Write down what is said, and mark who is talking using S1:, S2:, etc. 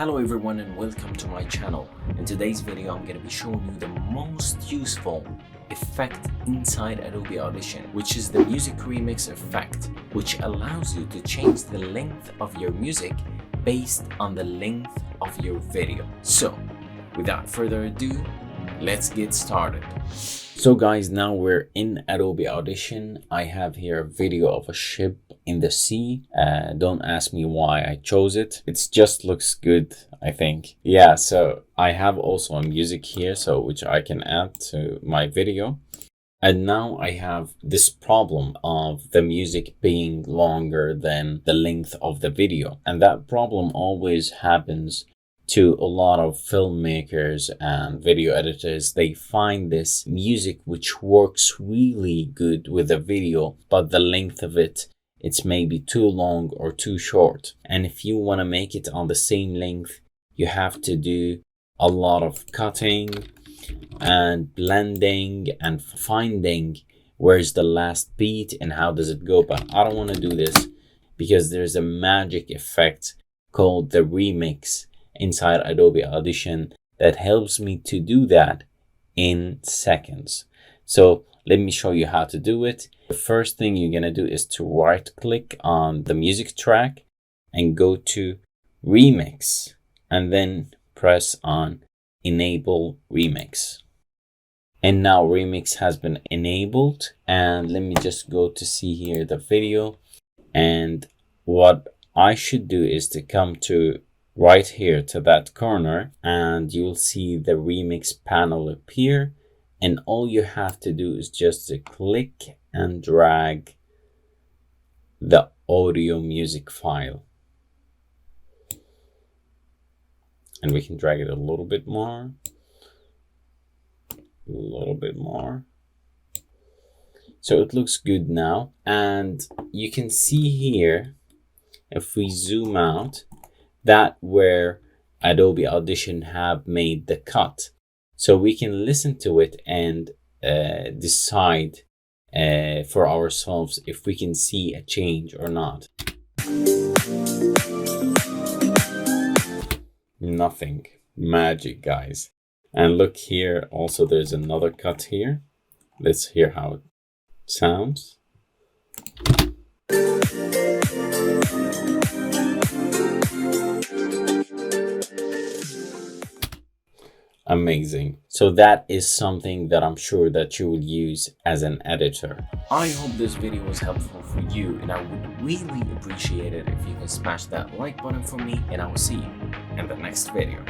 S1: Hello everyone and welcome to my channel. In today's video I'm going to be showing you the most useful effect inside Adobe Audition, which is the music remix effect, which allows you to change the length of your music based on the length of your video. So without further ado, let's get started. So guys, now we're in Adobe Audition. I have here a video of a ship in the sea. Don't ask me why I chose it. It just looks good, I think. Yeah, so I have also a music here, which I can add to my video. And now I have this problem of the music being longer than the length of the video. And that problem always happens to a lot of filmmakers and video editors. They find this music which works really good with the video, but the length of it's maybe too long or too short. And if you want to make it on the same length, you have to do a lot of cutting and blending and finding where's the last beat and how does it go. But I don't want to do this because there's a magic effect called the remix inside Adobe Audition that helps me to do that in seconds. So let me show you how to do it. The first thing you're gonna do is to right click on the music track and go to remix and then press on enable remix. And now remix has been enabled, and let me just go to see here the video. And what I should do is to come to right here to that corner, and you'll see the remix panel appear, and all you have to do is just to click and drag the audio music file, and we can drag it a little bit more, so it looks good now. And you can see here, if we zoom out, that where Adobe Audition have made the cut, so we can listen to it and decide for ourselves if we can see a change or not. Nothing. Magic, guys. And look here, also there's another cut here. Let's hear how it sounds. Amazing. So that is something that I'm sure that you will use as an editor. I hope this video was helpful for you, and I would really appreciate it if you can smash that like button for me, and I will see you in the next video.